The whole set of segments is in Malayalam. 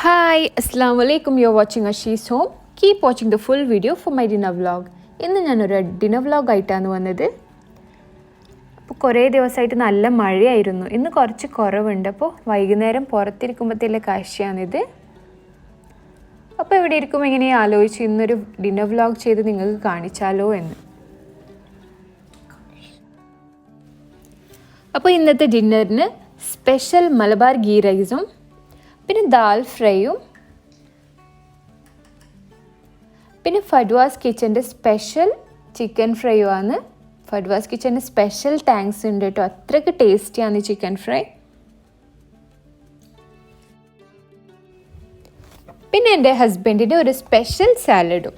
Hi, Assalamu alaikum. You're watching Ashi's Home. Keep watching the full video for my dinner vlog. ഇന്ന് ഞാനൊരു ഡിന്നർ വ്ലോഗ് ആയിട്ടാണ് വന്നത്. അപ്പോൾ കുറേ ദിവസമായിട്ട് നല്ല മഴയായിരുന്നു. ഇന്ന് കുറച്ച് കുറവുണ്ട്. അപ്പോൾ വൈകുന്നേരം പുറത്തിരിക്കുമ്പോഴത്തേലെ കാഴ്ചയാണിത്. അപ്പോൾ ഇവിടെ ഇരിക്കുമ്പോൾ ഇങ്ങനെ ആലോചിച്ച് ഇന്നൊരു ഡിന്നർ വ്ലോഗ് ചെയ്ത് നിങ്ങൾക്ക് കാണിച്ചാലോ എന്ന്. അപ്പോൾ ഇന്നത്തെ ഡിന്നറിന് സ്പെഷ്യൽ മലബാർ ഗീ റൈസും പിന്നെ ദാൽ ഫ്രൈയും പിന്നെ ഫഡ്വാസ് കിച്ചൻ്റെ സ്പെഷ്യൽ ചിക്കൻ ഫ്രൈയുമാണ്. ഫഡ്വാസ് കിച്ചൻ്റെ സ്പെഷ്യൽ താങ്ക്സ് ഉണ്ട് കേട്ടോ, അത്രയ്ക്ക് ടേസ്റ്റിയാണ് ഈ ചിക്കൻ ഫ്രൈ. പിന്നെ എൻ്റെ ഹസ്ബൻഡിൻ്റെ ഒരു സ്പെഷ്യൽ സാലഡും.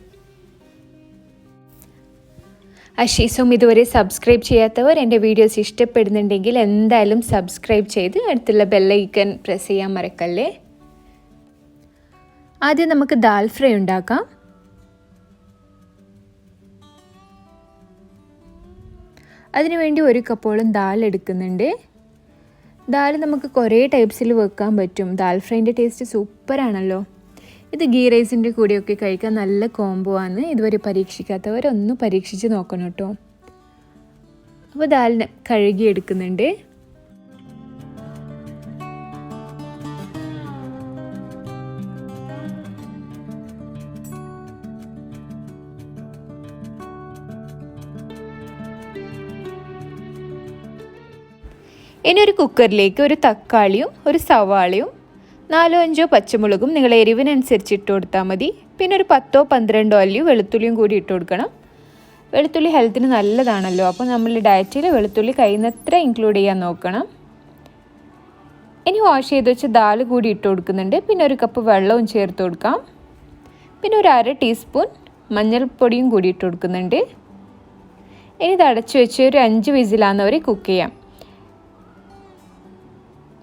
അഷീസും ഇതുവരെ സബ്സ്ക്രൈബ് ചെയ്യാത്തവർ എൻ്റെ വീഡിയോസ് ഇഷ്ടപ്പെടുന്നുണ്ടെങ്കിൽ എന്തായാലും സബ്സ്ക്രൈബ് ചെയ്ത് അടുത്തുള്ള ബെല്ലൈക്കൺ പ്രസ് ചെയ്യാൻ മറക്കല്ലേ. ആദ്യം നമുക്ക് ദാൽ ഫ്രൈ ഉണ്ടാക്കാം. അതിനുവേണ്ടി 1 കപ്പോളം ദാൽ എടുക്കുന്നുണ്ട്. ദാൽ നമുക്ക് കുറേ ടൈപ്സിൽ വെക്കാൻ പറ്റും. ദാൽ ഫ്രൈൻ്റെ ടേസ്റ്റ് സൂപ്പറാണല്ലോ. ഇത് ഗീ റൈസിൻ്റെ കൂടെയൊക്കെ കഴിക്കാൻ നല്ല കോംബോ ആണ്. ഇതുവരെ പരീക്ഷിക്കാത്തവരൊന്ന് പരീക്ഷിച്ച് നോക്കണം കേട്ടോ. അപ്പോൾ ദാലിനെ കഴുകി എടുക്കുന്നുണ്ട്. ഇനി ഒരു കുക്കറിലേക്ക് ഒരു തക്കാളിയും ഒരു സവാളയും 4-5 പച്ചമുളകും നിങ്ങളെ എരിവിനനുസരിച്ച് ഇട്ട് കൊടുത്താൽ മതി. പിന്നെ ഒരു 10-12 അല്ലി വെളുത്തുള്ളിയും കൂടി ഇട്ട് കൊടുക്കണം. വെളുത്തുള്ളി ഹെൽത്തിന് നല്ലതാണല്ലോ, അപ്പോൾ നമ്മൾ ഡയറ്റിൽ വെളുത്തുള്ളി കഴിയുന്നത്ര ഇൻക്ലൂഡ് ചെയ്യാൻ നോക്കണം. ഇനി വാഷ് ചെയ്ത് വെച്ച് ദാൽ കൂടി ഇട്ട് കൊടുക്കുന്നുണ്ട്. പിന്നെ 1 കപ്പ് വെള്ളവും ചേർത്ത് കൊടുക്കാം. പിന്നെ ഒരു 1/2 ടീസ്പൂൺ മഞ്ഞൾപ്പൊടിയും കൂടി ഇട്ട് കൊടുക്കുന്നുണ്ട്. ഇനി ഇത് അടച്ചു വെച്ച് ഒരു 5 വിസിലാകുന്നവരെ കുക്ക് ചെയ്യാം.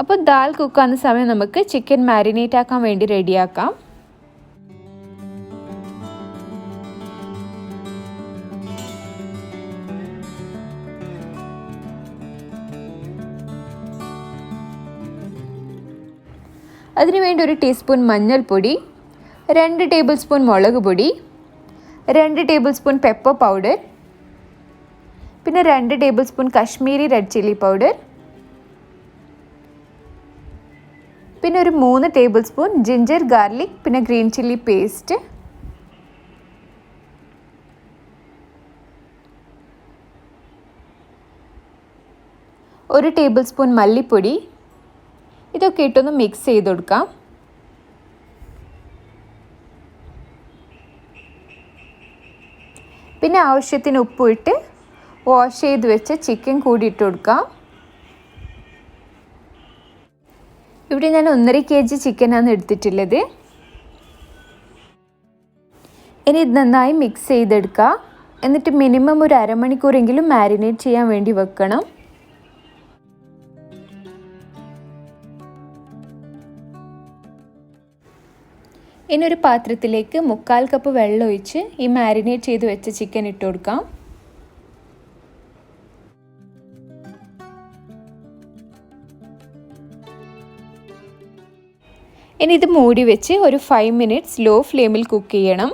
അപ്പോൾ ദാൽ കുക്കാകുന്ന സമയം നമുക്ക് ചിക്കൻ മാരിനേറ്റ് ആക്കാൻ വേണ്ടി റെഡിയാക്കാം. അതിനുവേണ്ടി 1 ടീസ്പൂൺ മഞ്ഞൾപ്പൊടി, 2 ടേബിൾ സ്പൂൺ മുളക് പൊടി, 2 ടേബിൾ സ്പൂൺ പെപ്പർ പൗഡർ, പിന്നെ 2 table spoon Kashmiri red chilli powder, പിന്നെ ഒരു 3 ടേബിൾ സ്പൂൺ ജിഞ്ചർ ഗാർലിക് പിന്നെ ഗ്രീൻ ചില്ലി പേസ്റ്റ്, ഒരു ടേബിൾ സ്പൂൺ മല്ലിപ്പൊടി. ഇതൊക്കെ ഇട്ടൊന്ന് മിക്സ് ചെയ്ത് കൊടുക്കാം. പിന്നെ ആവശ്യത്തിന് ഉപ്പ് ഇട്ട് വാഷ് ചെയ്ത് വെച്ച ചിക്കൻ കൂടി ഇട്ട് കൊടുക്കാം. ഇവിടെ ഞാൻ 1.5 kg ചിക്കനാണ് എടുത്തിട്ടുള്ളത്. ഇനി ഇത് നന്നായി മിക്സ് ചെയ്തെടുക്കുക. എന്നിട്ട് മിനിമം ഒരു അരമണിക്കൂറെങ്കിലും മാരിനേറ്റ് ചെയ്യാൻ വേണ്ടി വെക്കണം. ഇനി ഒരു പാത്രത്തിലേക്ക് 3/4 കപ്പ് വെള്ളം ഒഴിച്ച് ഈ മാരിനേറ്റ് ചെയ്ത് വെച്ച ചിക്കൻ ഇട്ട് കൊടുക്കാം. ഇനി ഇത് മൂടി വെച്ച് ഒരു 5 മിനിറ്റ്സ് ലോ ഫ്ലെയിമിൽ കുക്ക് ചെയ്യണം.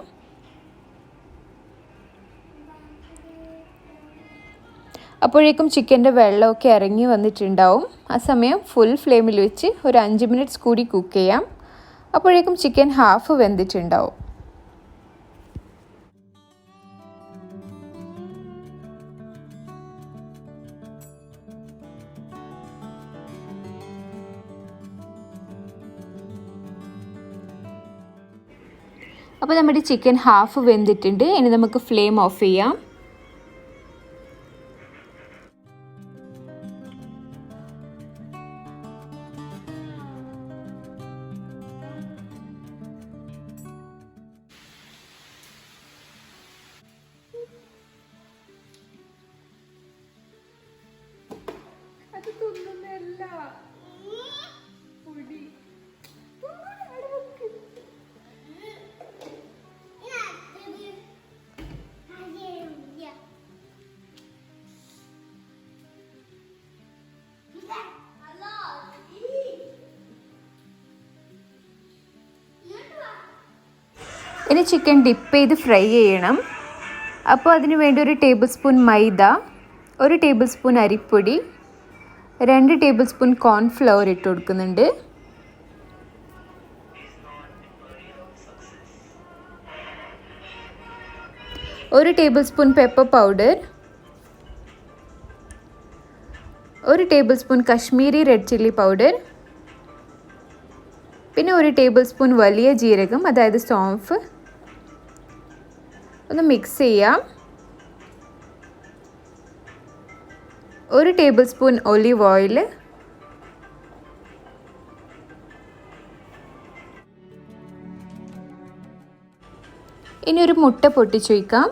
അപ്പോഴേക്കും ചിക്കൻ്റെ വെള്ളമൊക്കെ ഇറങ്ങി വന്നിട്ടുണ്ടാവും. ആ സമയം ഫുൾ ഫ്ലെയിമിൽ വെച്ച് ഒരു 5 മിനിറ്റ്സ് കൂടി കുക്ക് ചെയ്യാം. അപ്പോഴേക്കും ചിക്കൻ ഹാഫ് വെന്തിട്ടുണ്ടാവും. അപ്പോൾ നമ്മുടെ ചിക്കൻ ഹാഫ് വെന്തിട്ടുണ്ട്. ഇനി നമുക്ക് ഫ്ലെയിം ഓഫ് ചെയ്യാം. അത് തിന്നുന്നല്ല പൊടി. ഇനി ചിക്കൻ ഡിപ്പ് ചെയ്ത് ഫ്രൈ ചെയ്യണം. അപ്പോൾ അതിന് വേണ്ടി 1 ടേബിൾ സ്പൂൺ മൈദ, 1 ടേബിൾ സ്പൂൺ അരിപ്പൊടി, 2 ടേബിൾ സ്പൂൺ കോൺഫ്ലവർ ഇട്ട് കൊടുക്കുന്നുണ്ട്. ഒരു table spoon pepper powder, 1 table spoon Kashmiri red chilli powder, പിന്നെ 1 ടേബിൾ സ്പൂൺ വലിയ ജീരകം, അതായത് സോംഫ്. ഒന്ന് മിക്സ് ചെയ്യാം. 1 ടേബിൾ സ്പൂൺ ഒലിവ് ഓയിൽ, ഇനി ഒരു മുട്ട പൊട്ടിച്ച് വയ്ക്കാം.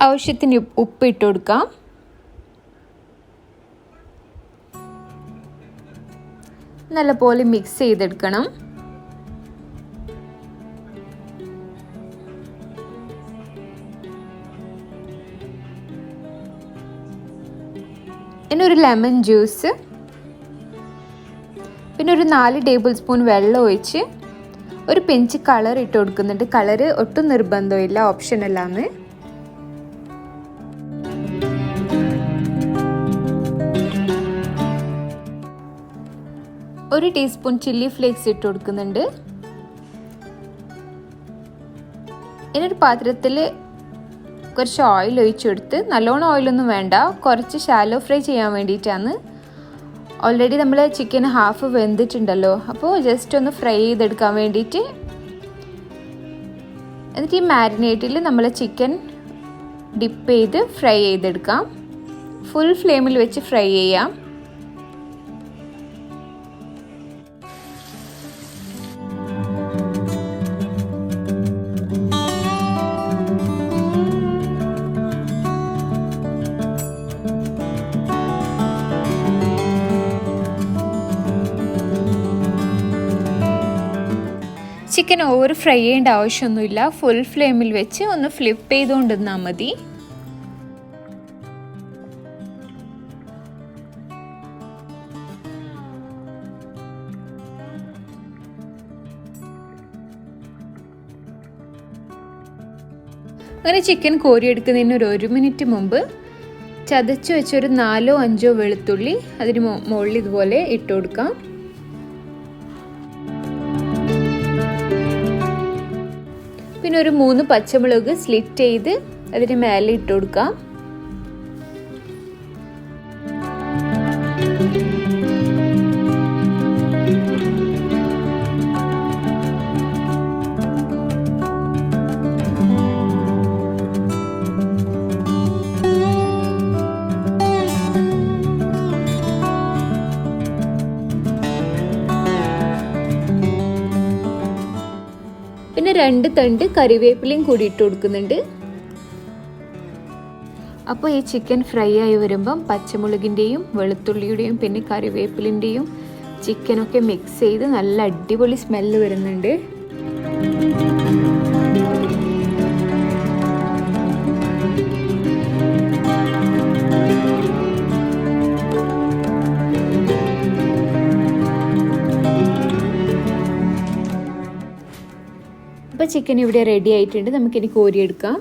ആവശ്യത്തിന് ഉപ്പ് ഇട്ട് കൊടുക്കാം. നല്ലപോലെ മിക്സ് ചെയ്തെടുക്കണം. ഇനി ഒരു ലെമൺ ജ്യൂസ്, പിന്നെ ഒരു 4 ടേബിൾ സ്പൂൺ വെള്ളം ഒഴിച്ച് ഒരു പിഞ്ച് കളർ ഇട്ട് കൊടുക്കുന്നുണ്ട്. കളറ് ഒട്ടും നിർബന്ധമില്ല, ഓപ്ഷനല്ലാന്ന്. ഒരു ടീസ്പൂൺ ചില്ലി ഫ്ലേക്സ് ഇട്ട് കൊടുക്കുന്നുണ്ട്. ഇനൊരു പാത്രത്തിൽ കുറച്ച് ഓയിൽ ഒഴിച്ചെടുത്ത്, നല്ലോണം ഓയിലൊന്നും വേണ്ട, കുറച്ച് ഷാലോ ഫ്രൈ ചെയ്യാൻ വേണ്ടിയിട്ടാണ്. ഓൾറെഡി നമ്മൾ ചിക്കൻ ഹാഫ് വെന്തിട്ടുണ്ടല്ലോ, അപ്പോൾ ജസ്റ്റ് ഒന്ന് ഫ്രൈ ചെയ്തെടുക്കാൻ വേണ്ടിയിട്ട്. എന്നിട്ട് ഈ മാരിനേറ്റിൽ നമ്മൾ ചിക്കൻ ഡിപ്പ് ചെയ്ത് ഫ്രൈ ചെയ്തെടുക്കാം. ഫുൾ ഫ്ലെയിമിൽ വെച്ച് ഫ്രൈ ചെയ്യാം. ചിക്കൻ ഓവർ ഫ്രൈ ചെയ്യേണ്ട ആവശ്യമൊന്നുമില്ല. ഫുൾ ഫ്ലെയിമിൽ വെച്ച് ഒന്ന് ഫ്ലിപ്പ് ചെയ്തുകൊണ്ടിരുന്നാൽ മതി. അങ്ങനെ ചിക്കൻ കോരിയെടുക്കുന്നതിന് ഒരു 1 മിനിറ്റ് മുമ്പ് ചതച്ച് വെച്ചൊരു 4-5 വെളുത്തുള്ളി അതിന് മുകളിൽ ഇതുപോലെ ഇട്ട് കൊടുക്കാം. പിന്നെ ഒരു 3 പച്ചമുളക് സ്ലിറ്റ് ചെയ്ത് അതിന് മേലെ ഇട്ട് കൊടുക്കാം. പിന്നെ 2 തണ്ട് കറിവേപ്പിലയും കൂടി ഇട്ട് കൊടുക്കുന്നുണ്ട്. അപ്പോൾ ഈ ചിക്കൻ ഫ്രൈ ആയി വരുമ്പം പച്ചമുളകിൻ്റെയും വെളുത്തുള്ളിയുടെയും പിന്നെ കറിവേപ്പിലിൻ്റെയും ചിക്കനൊക്കെ മിക്സ് ചെയ്ത് നല്ല അടിപൊളി സ്മെല്ല് വരുന്നുണ്ട്. അപ്പോൾ ചിക്കൻ ഇവിടെ റെഡി ആയിട്ടുണ്ട്. നമുക്കിനി കോരിയെടുക്കാം.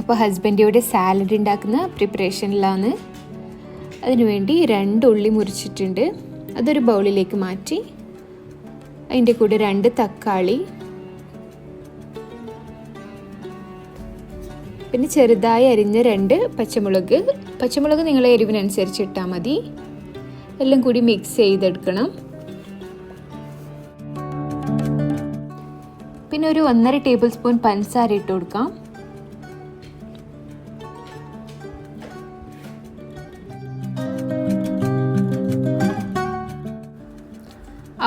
അപ്പോൾ ഹസ്ബൻഡ് ഇവിടെ സാലഡ് ഉണ്ടാക്കുന്ന പ്രിപ്പറേഷനിലാണ്. അതിനുവേണ്ടി 2 ഉള്ളി മുറിച്ചിട്ടുണ്ട്. അതൊരു ബൗളിലേക്ക് മാറ്റി അതിൻ്റെ കൂടെ 2 തക്കാളി, പിന്നെ ചെറുതായി അരിഞ്ഞ 2 പച്ചമുളക് നിങ്ങളെ എരിവിനനുസരിച്ച് ഇട്ടാൽ മതി. എല്ലാം കൂടി മിക്സ് ചെയ്തെടുക്കണം. പിന്നെ ഒരു 1.5 ടേബിൾ സ്പൂൺ പഞ്ചസാര ഇട്ട് കൊടുക്കാം.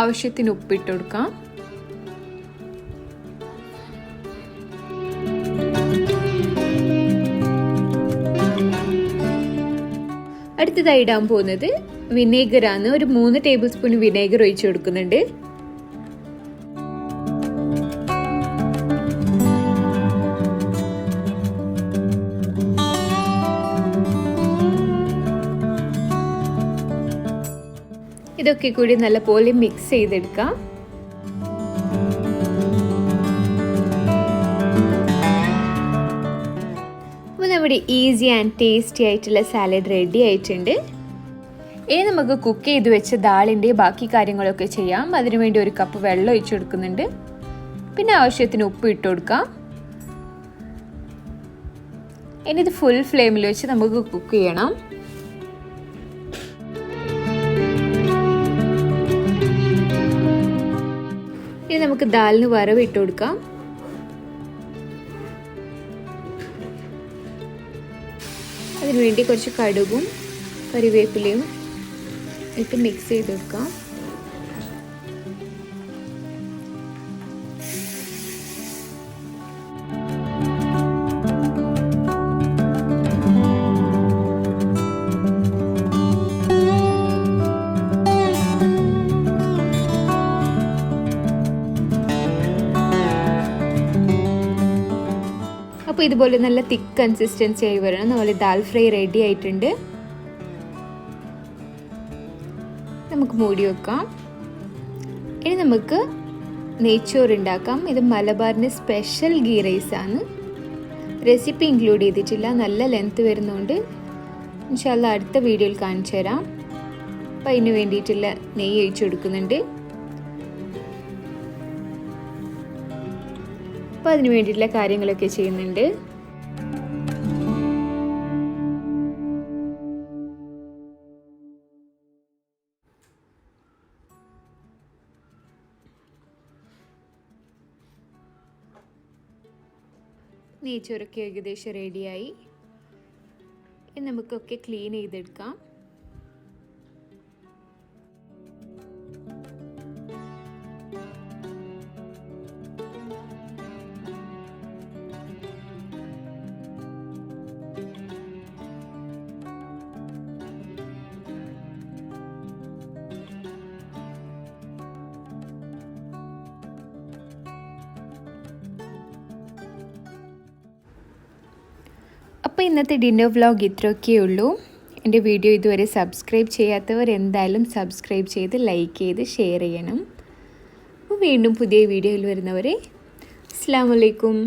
ആവശ്യത്തിന് ഉപ്പിട്ട് കൊടുക്കാം. അടുത്തതായി ഇടാൻ പോകുന്നത് വിനേഗറാണ്. ഒരു 3 ടേബിൾ സ്പൂൺ വിനേഗർ ഒഴിച്ചു കൊടുക്കുന്നുണ്ട്. ഇതൊക്കെ കൂടി നല്ലപോലെ മിക്സ് ചെയ്തെടുക്കാം. അപ്പോൾ നമ്മുടെ ഈസി ആൻഡ് ടേസ്റ്റി ആയിട്ടുള്ള സാലഡ് റെഡി ആയിട്ടുണ്ട്. ഇനി നമുക്ക് കുക്ക് ചെയ്ത് വെച്ച ദാളിൻ്റെ ബാക്കി കാര്യങ്ങളൊക്കെ ചെയ്യാം. അതിനുവേണ്ടി 1 കപ്പ് വെള്ളം ഒഴിച്ചു കൊടുക്കുന്നുണ്ട്. പിന്നെ ആവശ്യത്തിന് ഉപ്പ് ഇട്ട് കൊടുക്കാം. ഇനി ഇത് ഫുൾ ഫ്ലെയിമിൽ വെച്ച് നമുക്ക് കുക്ക് ചെയ്യണം. ഇനി നമുക്ക് ദാലിന് വറവ് ഇട്ട് കൊടുക്കാം. അതിനുവേണ്ടി കുറച്ച് കടുകും കറിവേപ്പിലയും ഇട്ട് മിക്സ് ചെയ്ത് വെക്കാം. അപ്പോൾ ഇതുപോലെ നല്ല തിക്ക് കൺസിസ്റ്റൻസി ആയി വരണം. അതുപോലെ ദാൽ ഫ്രൈ റെഡി ആയിട്ടുണ്ട്. നമുക്ക് മൂടി വെക്കാം. ഇനി നമുക്ക് നെയ്ച്ചോറ് ഉണ്ടാക്കാം. ഇത് മലബാറിൻ്റെ സ്പെഷ്യൽ ഗീ റൈസാണ്. റെസിപ്പി ഇൻക്ലൂഡ് ചെയ്തിട്ടില്ല, നല്ല ലെങ്ത് വരുന്നതുകൊണ്ട് ഇൻഷാ അല്ലാഹ് അടുത്ത വീഡിയോയിൽ കാണിച്ചു തരാം. അപ്പം അതിന് വേണ്ടിയിട്ടുള്ള നെയ്യ് ഒഴിച്ചു കൊടുക്കുന്നുണ്ട്. അപ്പോൾ അതിന് വേണ്ടിയിട്ടുള്ള കാര്യങ്ങളൊക്കെ ചെയ്യുന്നുണ്ട്. നെയ്ച്ചോറൊക്കെ ഏകദേശം റെഡിയായി. ഇനി നമുക്കൊക്കെ ക്ലീൻ ചെയ്തെടുക്കാം. അപ്പോൾ ഇന്നത്തെ ഡിന്നർ വ്ലോഗ് ഇത്രയൊക്കെ ഉള്ളൂ. എൻ്റെ വീഡിയോ ഇതുവരെ സബ്സ്ക്രൈബ് ചെയ്യാത്തവർ എന്തായാലും സബ്സ്ക്രൈബ് ചെയ്ത് ലൈക്ക് ചെയ്ത് ഷെയർ ചെയ്യണം. അപ്പോൾ വീണ്ടും പുതിയ വീഡിയോയിൽ വരുന്നവരെ അസ്സലാമു അലൈക്കും.